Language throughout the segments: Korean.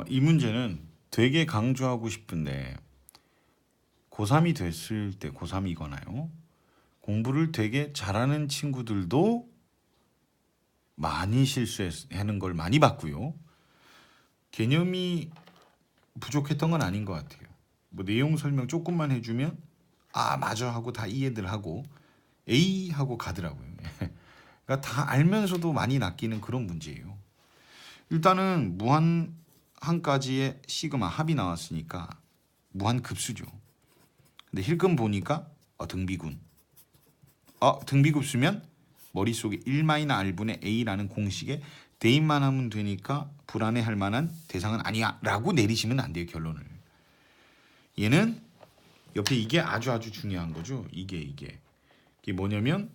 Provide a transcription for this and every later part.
이 문제는 되게 강조하고 싶은데 고3이 됐을 때 고3이거나요. 공부를 되게 잘하는 친구들도 많이 실수하는 걸 많이 봤고요. 개념이 부족했던 건 아닌 것 같아요. 뭐 내용 설명 조금만 해주면 아 맞아 하고 다 이해들 하고 A 하고 가더라고요. 그러니까 다 알면서도 많이 낚이는 그런 문제예요. 일단은 무한 한 가지의 시그마 합이 나왔으니까 무한 급수죠. 근데 힐끔 보니까 등비군. 등비급수면 머릿속에 1-R분의 A라는 공식에 대입만 하면 되니까 불안해할 만한 대상은 아니야 라고 내리시면 안 돼요. 결론을. 얘는 옆에 이게 아주 중요한 거죠. 이게 뭐냐면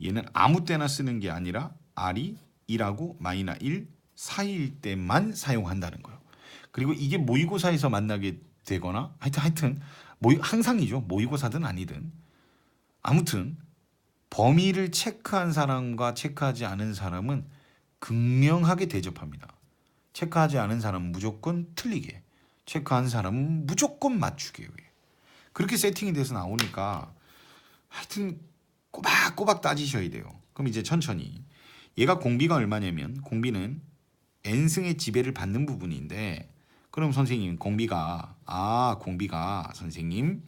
얘는 아무 때나 쓰는 게 아니라 R이 2라고 마이너 1 사이일 때만 사용한다는 거예요. 그리고 이게 모의고사에서 만나게 되거나 하여튼 항상이죠. 모의고사든 아니든. 아무튼 범위를 체크한 사람과 체크하지 않은 사람은 극명하게 대접합니다. 체크하지 않은 사람은 무조건 틀리게, 체크한 사람은 무조건 맞추게. 그렇게 세팅이 돼서 나오니까 하여튼 꼬박꼬박 따지셔야 돼요. 그럼 이제 천천히. 얘가 공비가 얼마냐면 공비는 n승의 지배를 받는 부분인데 그럼 선생님 공비가 선생님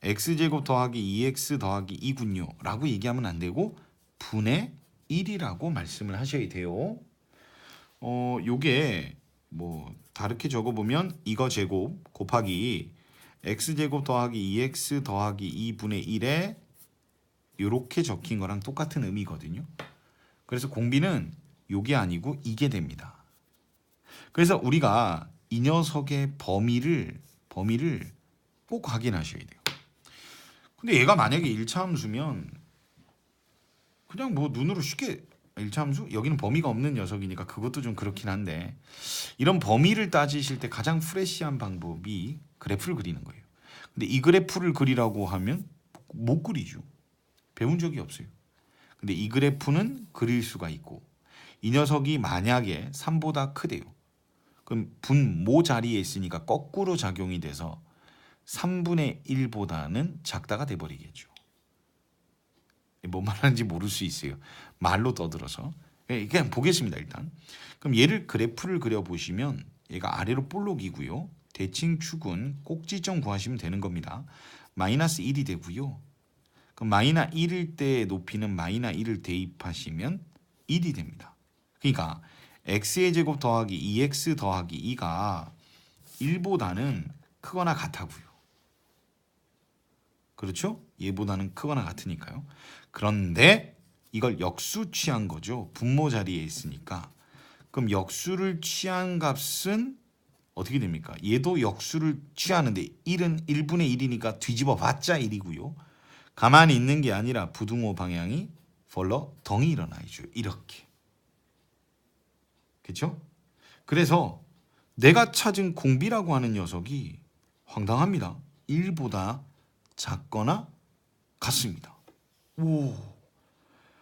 x제곱 더하기 2x 더하기 2군요 라고 얘기하면 안 되고 분의 1이라고 말씀을 하셔야 돼요. 요게 뭐 다르게 적어보면 이거 제곱 곱하기 x제곱 더하기 2x 더하기 2분의 1에 요렇게 적힌 거랑 똑같은 의미거든요. 그래서 공비는 요게 아니고 이게 됩니다. 그래서 우리가 이 녀석의 범위를 꼭 확인하셔야 돼요. 근데 얘가 만약에 1차 함수면 그냥 뭐 눈으로 쉽게 1차 함수? 여기는 범위가 없는 녀석이니까 그것도 좀 그렇긴 한데 이런 범위를 따지실 때 가장 프레시한 방법이 그래프를 그리는 거예요. 근데 이 그래프를 그리라고 하면 못 그리죠. 배운 적이 없어요. 근데 이 그래프는 그릴 수가 있고 이 녀석이 만약에 3보다 크대요. 그럼 분모 자리에 있으니까 거꾸로 작용이 돼서 3분의 1보다는 작다가 돼버리겠죠. 뭔 말하는지 모를 수 있어요. 말로 떠들어서. 그냥 보겠습니다 일단. 그럼 얘를 그래프를 그려보시면 얘가 아래로 볼록이고요. 대칭 축은 꼭지점 구하시면 되는 겁니다. 마이너스 1이 되고요. 그럼 마이너스 1일 때 높이는 마이너스 1을 대입하시면 1이 됩니다. 그러니까 x의 제곱 더하기 2x 더하기 2가 1보다는 크거나 같다고요. 그렇죠? 얘보다는 크거나 같으니까요. 그런데 이걸 역수 취한 거죠. 분모 자리에 있으니까. 그럼 역수를 취한 값은 어떻게 됩니까? 얘도 역수를 취하는데 1은 1분의 1이니까 뒤집어 봤자 1이고요. 가만히 있는 게 아니라 부등호 방향이 덩이 일어나죠. 이렇게. 그렇죠? 그래서 내가 찾은 공비라고 하는 녀석이 황당합니다. 1보다 작거나 같습니다. 오.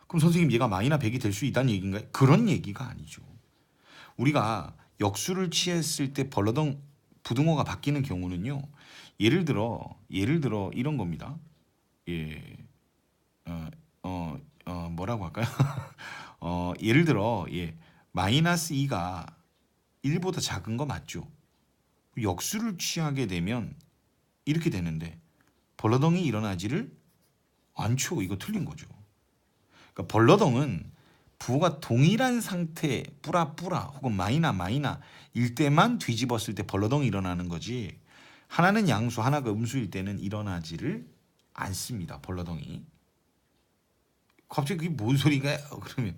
그럼 선생님 얘가 마이너스 100이 될 수 있다는 얘기인가요? 그런 얘기가 아니죠. 우리가 역수를 취했을 때 벌러덩 부등호가 바뀌는 경우는요. 예를 들어 이런 겁니다. 예. 뭐라고 할까요? 예를 들어 마이너스 2가 1보다 작은 거 맞죠? 역수를 취하게 되면 이렇게 되는데 벌러덩이 일어나지를 않죠. 이거 틀린 거죠. 그러니까 벌러덩은 부호가 동일한 상태 뿌라 혹은 마이나일 때만 뒤집었을 때 벌러덩이 일어나는 거지 하나는 양수 하나가 음수일 때는 일어나지를 않습니다. 벌러덩이. 갑자기 그게 뭔 소리가 그러면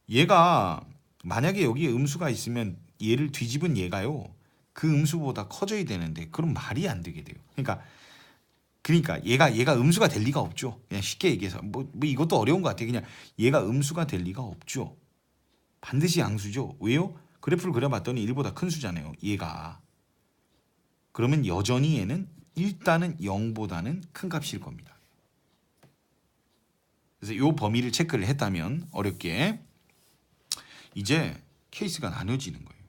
얘가 만약에 여기에 음수가 있으면 얘를 뒤집은 얘가요 그 음수보다 커져야 되는데 그럼 말이 안 되게 돼요. 그러니까 얘가 음수가 될 리가 없죠. 그냥 쉽게 얘기해서 뭐 이것도 어려운 것 같아요. 그냥 얘가 음수가 될 리가 없죠. 반드시 양수죠. 왜요? 그래프를 그려봤더니 1보다 큰 수잖아요. 얘가. 그러면 여전히 얘는 일단은 0보다는 큰 값일 겁니다. 그래서 이 범위를 체크를 했다면 어렵게 이제 케이스가 나눠지는 거예요.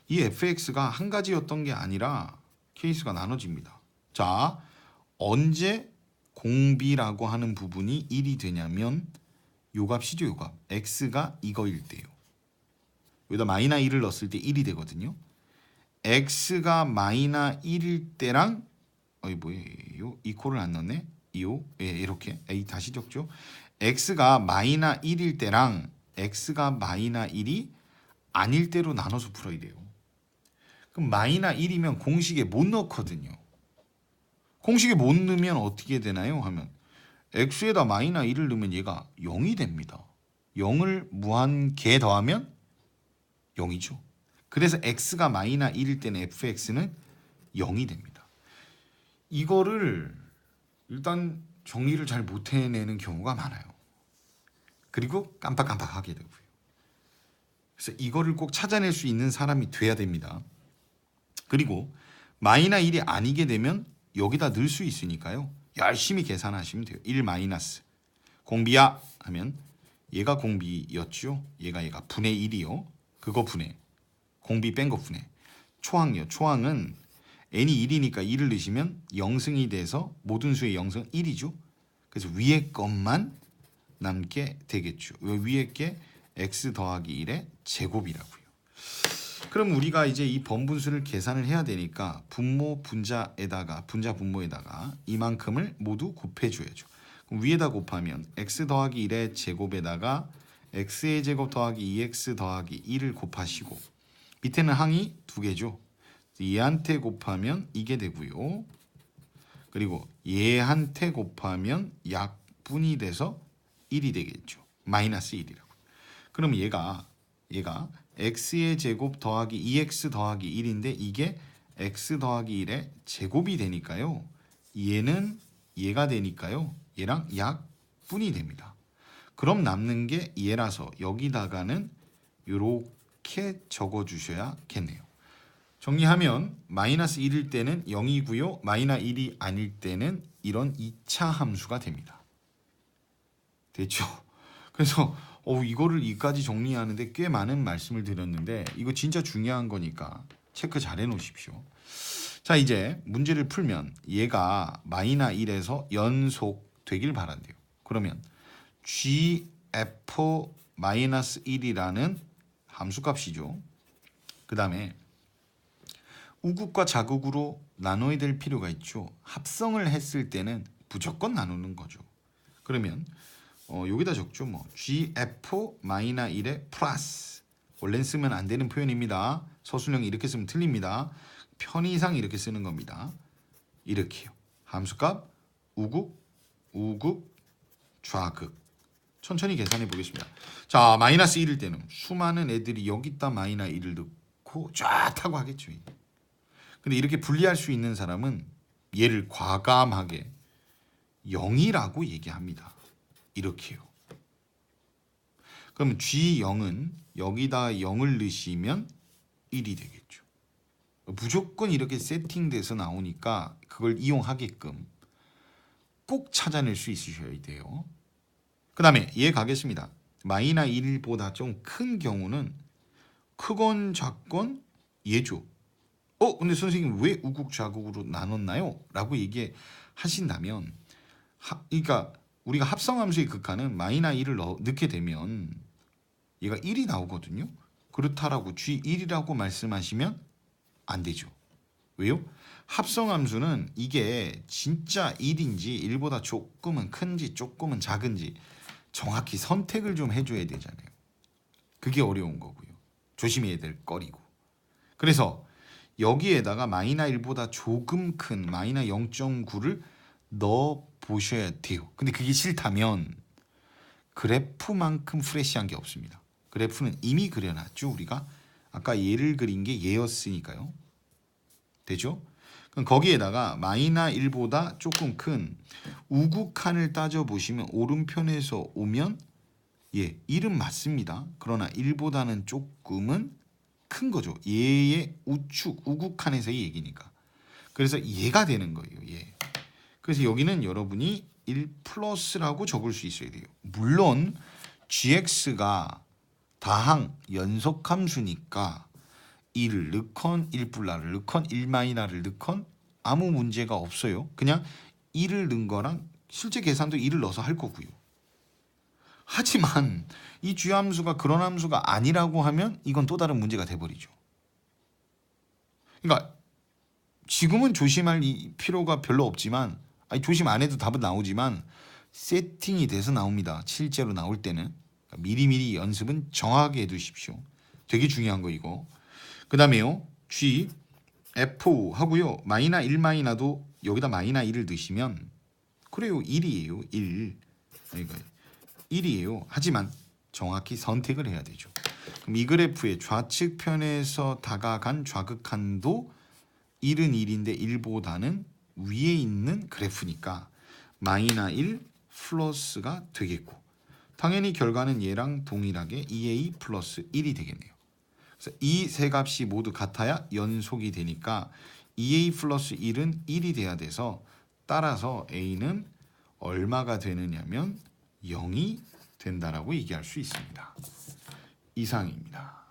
이 fx가 한 가지였던 게 아니라 케이스가 나눠집니다. 자, 언제 공비라고 하는 부분이 1이 되냐면 요 값이죠. 요 값. x가 이거일 때요. 여기다 마이너 1을 넣었을 때 1이 되거든요. x가 마이너 1일 때랑 뭐예요? 이코를 안 넣네. 이요. 예, 이렇게. 다시 적죠. x가 마이너 1일 때랑 x가 마이너 1이 아닐 때로 나눠서 풀어야 돼요. 그럼 마이너 1이면 공식에 못 넣거든요. 공식에 못 넣으면 어떻게 되나요? 하면 x에다 마이너 1을 넣으면 얘가 0이 됩니다. 0을 무한개 더하면 0이죠. 그래서 x가 마이너 1일 때는 fx는 0이 됩니다. 이거를 일단 정리를 잘 못 해내는 경우가 많아요. 그리고 깜빡깜빡하게 되고요. 그래서 이거를 꼭 찾아낼 수 있는 사람이 돼야 됩니다. 그리고 마이너 1이 아니게 되면 여기다 넣을 수 있으니까요. 열심히 계산하시면 돼요. 1 마이너스 공비야 하면 얘가 공비였죠. 얘가 분의 1이요. 그거 분해. 공비 뺀 거 분해. 초항이요. 초항은 n이 1이니까 1을 넣으시면 0승이 돼서 모든 수의 0승 1이죠. 그래서 위에 것만 남게 되겠죠. 위에 게 x 더하기 1의 제곱이라고요. 그럼 우리가 이제 이 번분수를 계산을 해야 되니까 분모 분자에다가 분자 분모에다가 이만큼을 모두 곱해줘야죠. 그럼 위에다 곱하면 x 더하기 1의 제곱에다가 x의 제곱 더하기 2x 더하기 1을 곱하시고 밑에는 항이 두 개죠. 얘한테 곱하면 이게 되고요. 그리고 얘한테 곱하면 약분이 돼서 1이 되겠죠. 마이너스 1이라고. 그럼 얘가 x의 제곱 더하기 2x 더하기 1인데 이게 x 더하기 1의 제곱이 되니까요. 얘는 얘가 되니까요. 얘랑 약분이 됩니다. 그럼 남는 게 얘라서 여기다가는 이렇게 적어주셔야겠네요. 정리하면 마이너스 1일 때는 0이고요. 마이너스 1이 아닐 때는 이런 2차 함수가 됩니다. 됐죠? 그래서 이거를 이까지 정리하는데 꽤 많은 말씀을 드렸는데 이거 진짜 중요한 거니까 체크 잘 해놓으십시오. 자, 이제 문제를 풀면 얘가 마이너스 1에서 연속 되길 바란대요. 그러면 gf-1이라는 함수값이죠. 그 다음에 우극과 자극으로 나눠야 될 필요가 있죠. 합성을 했을 때는 무조건 나누는 거죠. 그러면 여기다 적죠. gf-1의 플러스. 원래는 쓰면 안 되는 표현입니다. 서술형이 이렇게 쓰면 틀립니다. 편의상 이렇게 쓰는 겁니다. 이렇게요. 함수값 우극, 좌극. 천천히 계산해 보겠습니다. 자, 마이너스 1일 때는 수많은 애들이 여기다 마이너스 1을 넣고 쫙 하고 하겠죠. 근데 이렇게 분리할 수 있는 사람은 얘를 과감하게 0이라고 얘기합니다. 이렇게요. 그럼 G0은 여기다 0을 넣으시면 1이 되겠죠. 무조건 이렇게 세팅돼서 나오니까 그걸 이용하게끔 꼭 찾아낼 수 있으셔야 돼요. 그 다음에 얘 가겠습니다. 마이너스 1보다 좀 큰 경우는 크건 작건 얘죠. 근데 선생님 왜 우극 좌극으로 나눴나요? 라고 얘기하신다면 그러니까 우리가 합성함수의 극한은 마이너스 1을 넣게 되면 얘가 1이 나오거든요. 그렇다라고 G1이라고 말씀하시면 안 되죠. 왜요? 합성함수는 이게 진짜 1인지 1보다 조금은 큰지 조금은 작은지 정확히 선택을 좀 해줘야 되잖아요. 그게 어려운 거고요. 조심해야 될 거리고. 그래서 여기에다가 마이너스 1보다 조금 큰 마이너스 0.9를 넣어 보셔야 돼요. 근데 그게 싫다면 그래프만큼 프레시한 게 없습니다. 그래프는 이미 그려놨죠. 우리가 아까 얘를 그린 게 얘였으니까요. 되죠? 그럼 거기에다가 마이너스 1보다 조금 큰 우극한을 따져보시면 오른편에서 오면 1은 맞습니다. 그러나 1보다는 조금은 큰 거죠. 얘의 우측 우극한에서의 얘기니까. 그래서 얘가 되는 거예요. 얘. 그래서 여기는 여러분이 1 플러스라고 적을 수 있어야 돼요. 물론 gx가 다항 연속함수니까 1을 넣건 1+를 넣건 1-를 넣건 아무 문제가 없어요. 그냥 1을 넣은 거랑 실제 계산도 1을 넣어서 할 거고요. 하지만 이 주함수가 그런 함수가 아니라고 하면 이건 또 다른 문제가 돼버리죠. 그러니까 지금은 조심할 필요가 별로 없지만, 아니 조심 안 해도 답은 나오지만 세팅이 돼서 나옵니다. 실제로 나올 때는 미리미리 연습은 정확하게 해두십시오. 되게 중요한 거 이거. 그 다음에요, G, F 하고요. 마이너 1 마이너도 여기다 마이너 1을 넣으시면 그래요, 1이에요. 1. 그러니까 1이에요. 하지만 정확히 선택을 해야 되죠. 그럼 이 그래프의 좌측 편에서 다가간 좌극한도 1은 1인데 1보다는 위에 있는 그래프니까 마이너 1 플러스가 되겠고, 당연히 결과는 얘랑 동일하게 2a 플러스 1이 되겠네요. 그래서 이 세 값이 모두 같아야 연속이 되니까 2a 플러스 1은 1이 돼야 돼서, 따라서 a는 얼마가 되느냐면 0이 된다라고 얘기할 수 있습니다. 이상입니다.